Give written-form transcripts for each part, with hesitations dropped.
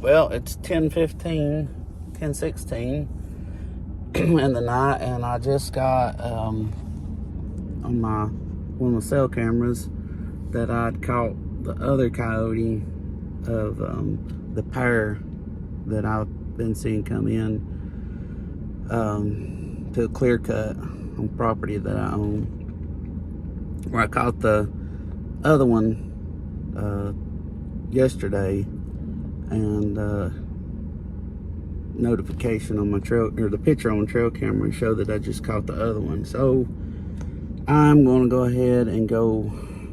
Well, it's 10:15, 10:16 in the night, and I just got on one of my cell cameras that I'd caught the other coyote of the pair that I've been seeing come in to a clear cut on property that I own, where I caught the other one yesterday, and notification on my trail, or the picture on the trail camera, showed that I just caught the other one. So I'm going to go ahead and go.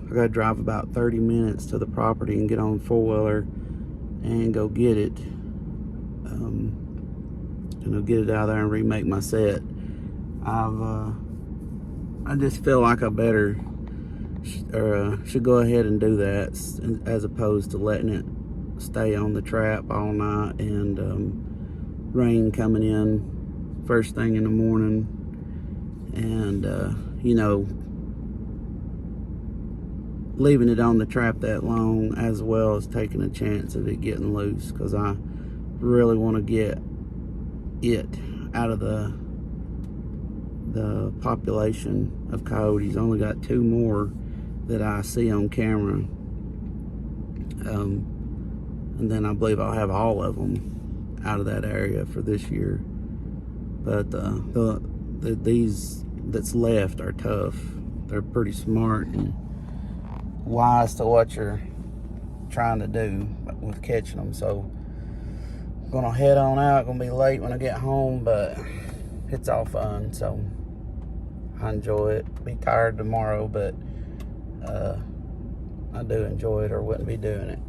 I got to drive about 30 minutes to the property and get on four-wheeler and go get it. And I'll get it out there and remake my set. I just feel like I better should go ahead and do that, as opposed to letting it stay on the trap all night and rain coming in first thing in the morning, and leaving it on the trap that long, as well as taking a chance of it getting loose, because I really want to get it out of the population of coyotes. I only got 2 more that I see on camera, and then I believe I'll have all of them out of that area for this year. But these that's left are tough. They're pretty smart and wise to what you're trying to do with catching them. So I'm gonna head on out. Gonna be late when I get home, but it's all fun, so I enjoy it. Be tired tomorrow, but I do enjoy it, or wouldn't be doing it.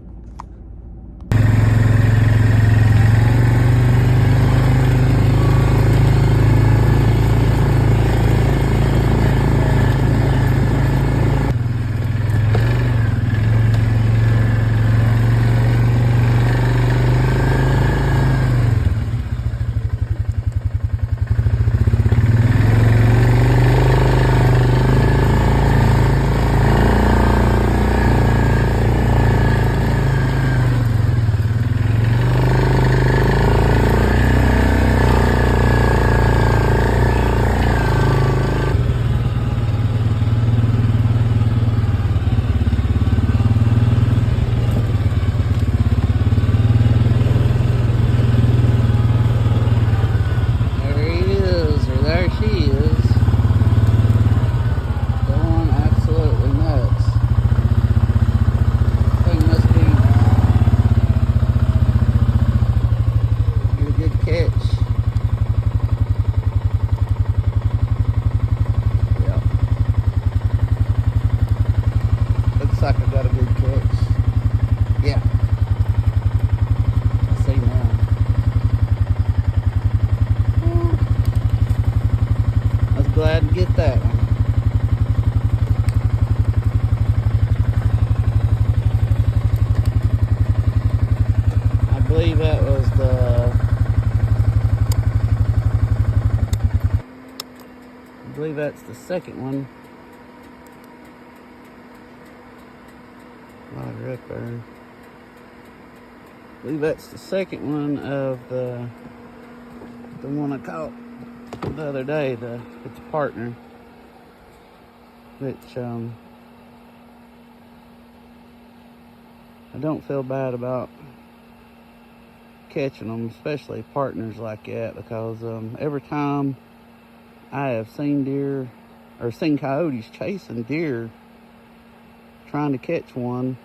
Like I got a good catch. Yeah, I see now. I was glad to get that one. I believe that was that's the second one. Right up there. I believe that's the second one of the one I caught the other day. It's a partner, which I don't feel bad about catching them, especially partners like that, because every time I have seen deer, or seen coyotes chasing deer trying to catch one,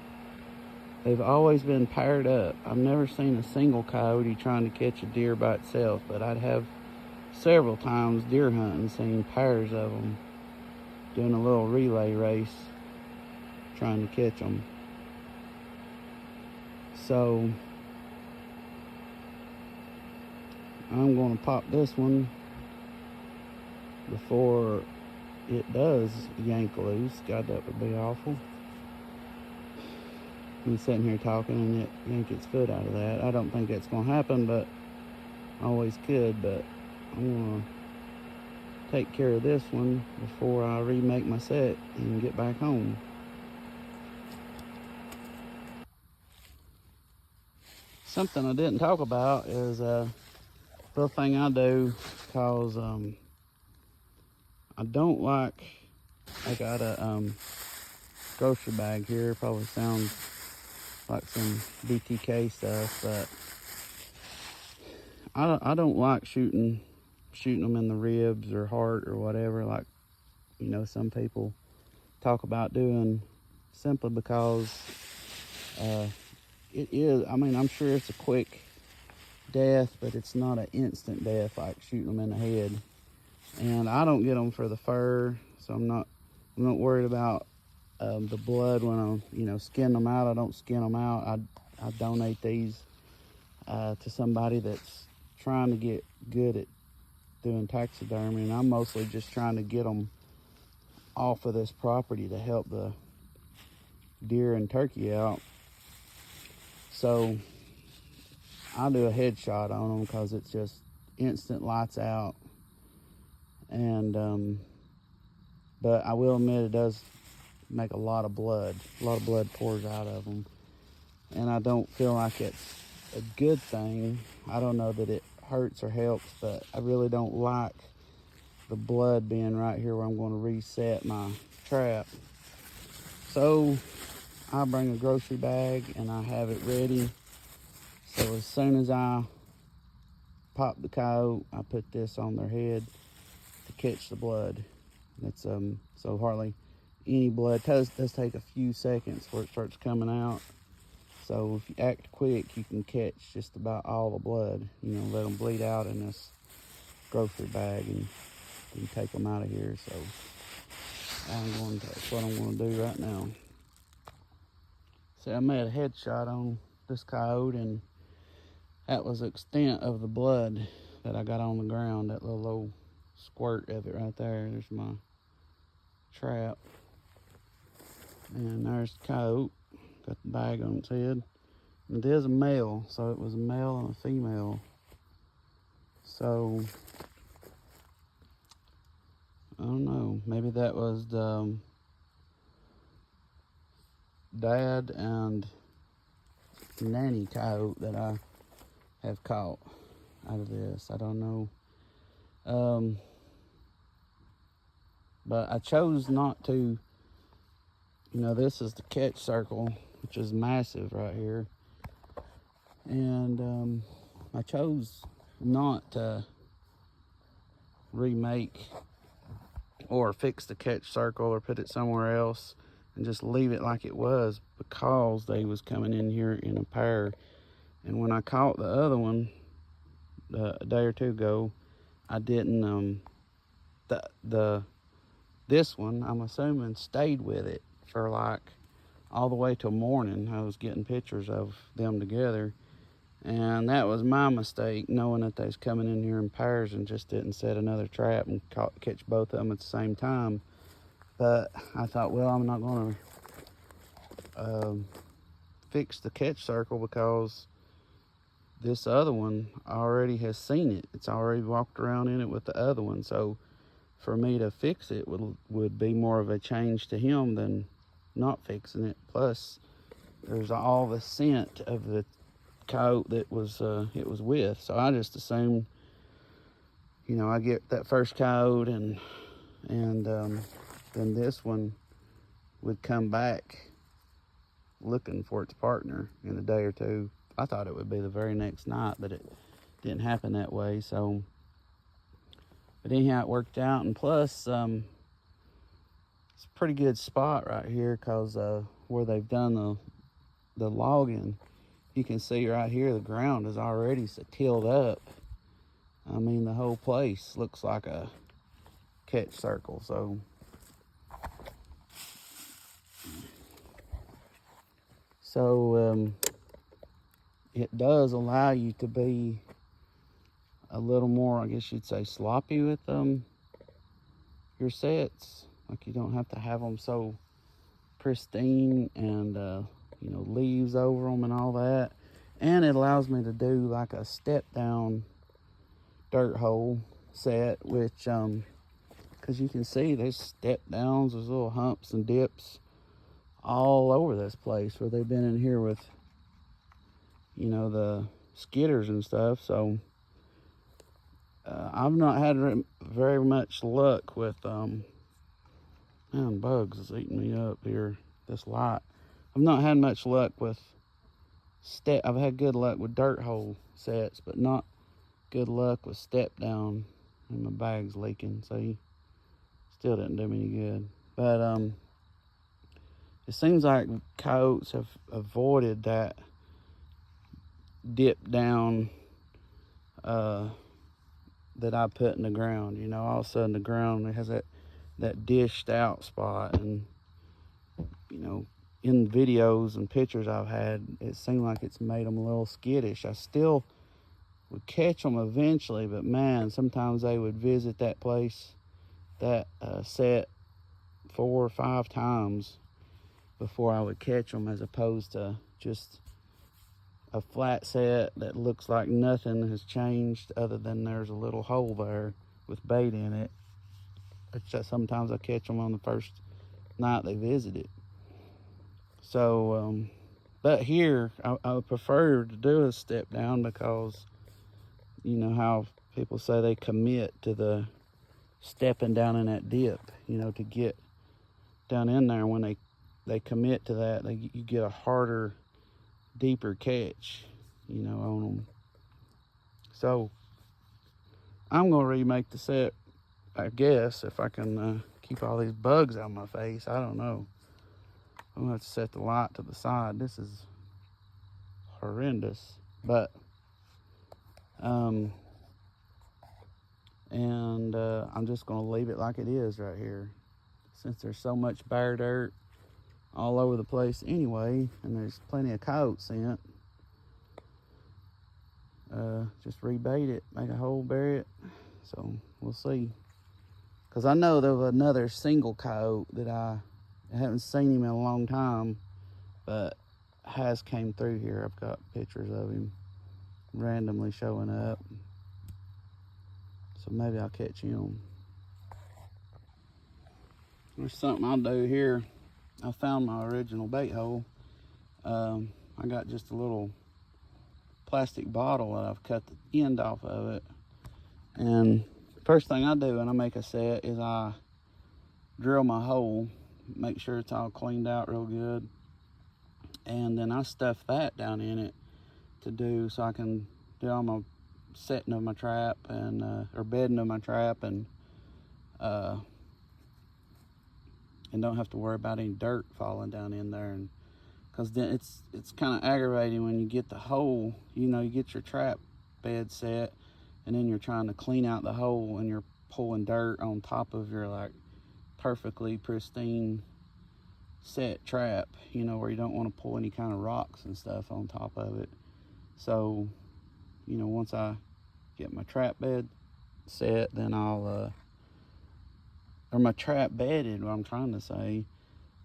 they've always been paired up. I've never seen a single coyote trying to catch a deer by itself, but I'd have several times deer hunting seen pairs of them doing a little relay race trying to catch them. So I'm going to pop this one before it does yank loose. God, that would be awful. I'm sitting here talking and it yank its foot out of that. I don't think that's going to happen, but always could. But I'm going to take care of this one before I remake my set and get back home. something I didn't talk about is the thing I do, cause I don't like. I got a grocery bag here. Probably sounds like some BTK stuff, but I don't like shooting them in the ribs or heart or whatever, like, you know, some people talk about doing, simply because it is, I mean, I'm sure it's a quick death, but it's not an instant death like shooting them in the head. And I don't get them for the fur, so I'm not worried about the blood when I, you know, skin them out. I don't skin them out. I donate these to somebody that's trying to get good at doing taxidermy, and I'm mostly just trying to get them off of this property to help the deer and turkey out. So I do a headshot on them because it's just instant lights out. And but I will admit it does make a lot of blood. A lot of blood pours out of them, and I don't feel like it's a good thing. I don't know that it hurts or helps, but I really don't like the blood being right here where I'm going to reset my trap. So I bring a grocery bag and I have it ready. So as soon as I pop the coyote, I put this on their head to catch the blood. It's so hardly any blood. It does take a few seconds before it starts coming out. So if you act quick, you can catch just about all the blood. You know, let them bleed out in this grocery bag, and you take them out of here. So that's what I'm going to do right now. See, I made a headshot on this coyote, and that was the extent of the blood that I got on the ground. That little old squirt of it right there. There's my trap. And there's the coyote. Got the bag on its head. And it is a male, so it was a male and a female. So I don't know. Maybe that was the dad and nanny coyote that I have caught out of this. I don't know. But I chose not to. You know, this is the catch circle, which is massive right here. And I chose not to remake or fix the catch circle or put it somewhere else and just leave it like it was, because they was coming in here in a pair. And when I caught the other one a day or two ago, I didn't this one, I'm assuming, stayed with it for like all the way till morning. I was getting pictures of them together, and that was my mistake, knowing that they was coming in here in pairs, and just didn't set another trap and catch both of them at the same time. But I thought, well, I'm not going to fix the catch circle, because this other one already has seen it. It's already walked around in it with the other one. So for me to fix it would be more of a change to him than not fixing it. Plus, there's all the scent of the coyote that it was with. So I just assumed, you know, I get that first coyote, and then this one would come back looking for its partner in a day or two. I thought it would be the very next night, but it didn't happen that way. So, but anyhow, it worked out. And plus, it's a pretty good spot right here, because where they've done the logging, you can see right here the ground is already so tilled up. I mean, the whole place looks like a catch circle. So it does allow you to be a little more, I guess you'd say, sloppy with your sets. Like, you don't have to have them so pristine and you know, leaves over them and all that. And it allows me to do like a step down dirt hole set, which because you can see there's step downs, there's little humps and dips all over this place where they've been in here with, you know, the skitters and stuff. So I've not had very much luck with man, bugs is eating me up here. This light. I've not had much luck with I've had good luck with dirt hole sets, but not good luck with step down, and my bag's leaking. See, still didn't do me any good. But it seems like coyotes have avoided that dip down that I put in the ground. You know, all of a sudden the ground has that dished out spot, and you know, in videos and pictures I've had, it seemed like it's made them a little skittish. I still would catch them eventually, but man, sometimes they would visit that place, that set 4 or 5 times before I would catch them, as opposed to just a flat set that looks like nothing has changed other than there's a little hole there with bait in it. It's just sometimes I catch them on the first night they visited. So, but here I would prefer to do a step down, because you know how people say they commit to the stepping down in that dip, you know, to get down in there. When they commit to that, you get a harder, deeper catch, you know, on them. So I'm gonna remake the set, I guess, if I can keep all these bugs out of my face. I don't know. I'm gonna have to set the light to the side. This is horrendous, but I'm just gonna leave it like it is right here, since there's so much bare dirt all over the place anyway, and there's plenty of coyote scent. Just rebait it, make a hole, bury it. So we'll see, because I know there was another single coyote that I haven't seen him in a long time, but has came through here. I've got pictures of him randomly showing up, so maybe I'll catch him. There's something I'll do here. I found my original bait hole. I got just a little plastic bottle that I've cut the end off of it, and first thing I do when I make a set is I drill my hole, make sure it's all cleaned out real good, and then I stuff that down in it so I can do all my setting of my trap and or bedding of my trap, and don't have to worry about any dirt falling down in there. And because then it's kind of aggravating when you get the hole, you know, you get your trap bed set, and then you're trying to clean out the hole, and you're pulling dirt on top of your like perfectly pristine set trap, you know, where you don't want to pull any kind of rocks and stuff on top of it. So, you know, once I get my trap bed set, then I'll or my trap bedded, what I'm trying to say,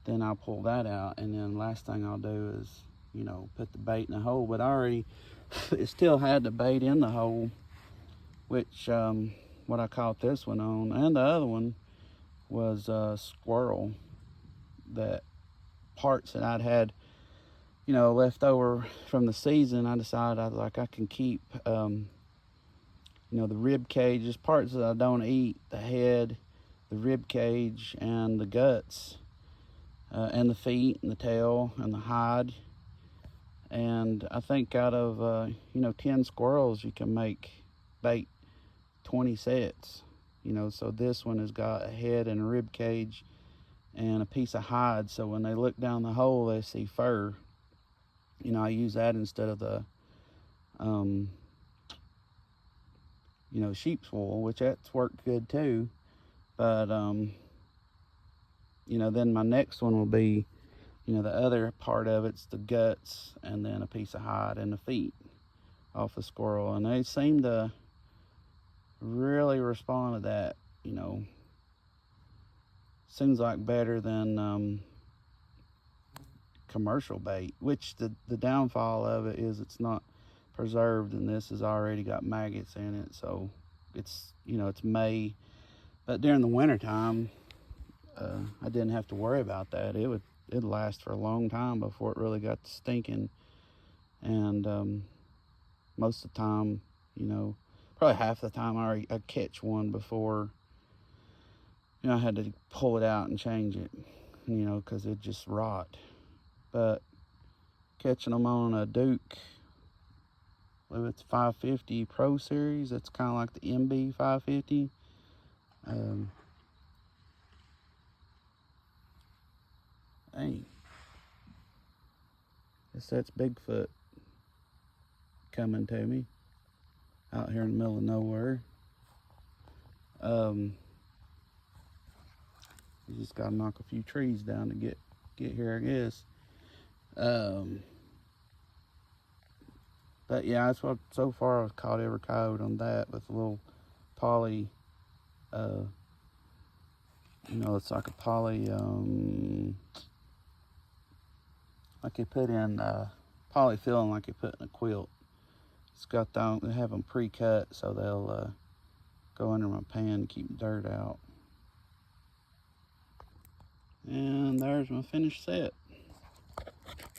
then I'll pull that out, and then last thing I'll do is, you know, put the bait in the hole. But I already it still had the bait in the hole, which what I caught this one on, and the other one was squirrel. That parts that I'd had, you know, left over from the season, I decided I can keep you know, the rib cage, just parts that I don't eat, the head, the rib cage, and the guts, and the feet and the tail and the hide. And I think out of you know, 10 squirrels you can make bait 20 sets, you know. So this one has got a head and a rib cage and a piece of hide, so when they look down the hole they see fur. You know, I use that instead of the you know, sheep's wool, which that's worked good too. But you know, then my next one will be, you know, the other part of it's the guts, and then a piece of hide and the feet off the squirrel. And they seem to really respond to that, you know. Seems like better than commercial bait, which the downfall of it is it's not preserved, and this has already got maggots in it. So it's, you know, it's May, but during the winter time I didn't have to worry about that. It'd last for a long time before it really got to stinking. And most of the time, you know, probably half the time I'd catch one before, you know, I had to pull it out and change it, you know, because it just rot. But catching them on a Duke, it's 550 Pro Series. It's kind of like the MB 550. Hey, guess that's Bigfoot coming to me out here in the middle of nowhere. You just gotta knock a few trees down to get here, I guess. But yeah, that's what so far I've caught every coyote on that with a little poly. You know, it's like a poly. Like you put in polyfilling, like you put in a quilt. It's got they have them pre-cut so they'll go under my pan to keep dirt out. And there's my finished set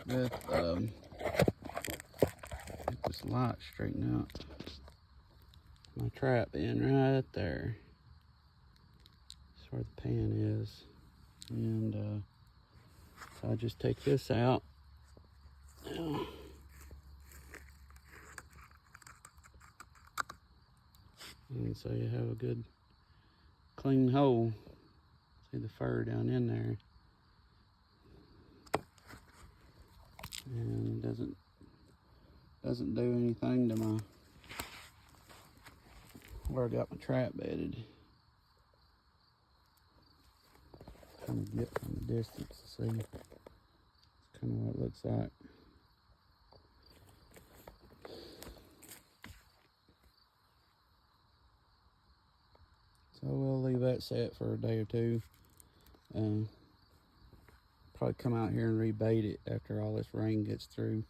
with get this light straightened out. My trap in right there. That's where the pan is. And so I just take this out. Now, and so you have a good clean hole. See the fur down in there. And it doesn't do anything to my where I got my trap bedded. Kind of get from the distance to see. It's kind of what it looks like. So we'll leave that set for a day or two. Probably come out here and rebait it after all this rain gets through.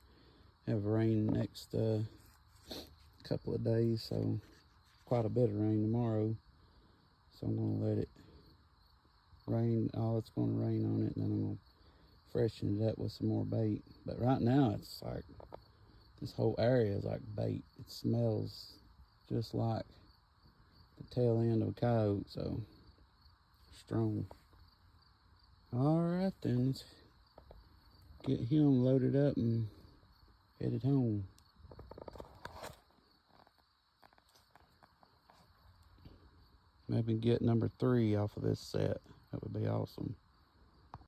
Have rain next couple of days, so quite a bit of rain tomorrow. So I'm gonna let it rain all it's gonna rain on it, and then I'm gonna freshen it up with some more bait. But right now it's like this whole area is like bait. It smells just like the tail end of a coyote, so strong. Alright then, let's get him loaded up and headed home. Maybe get number 3 off of this set. That would be awesome.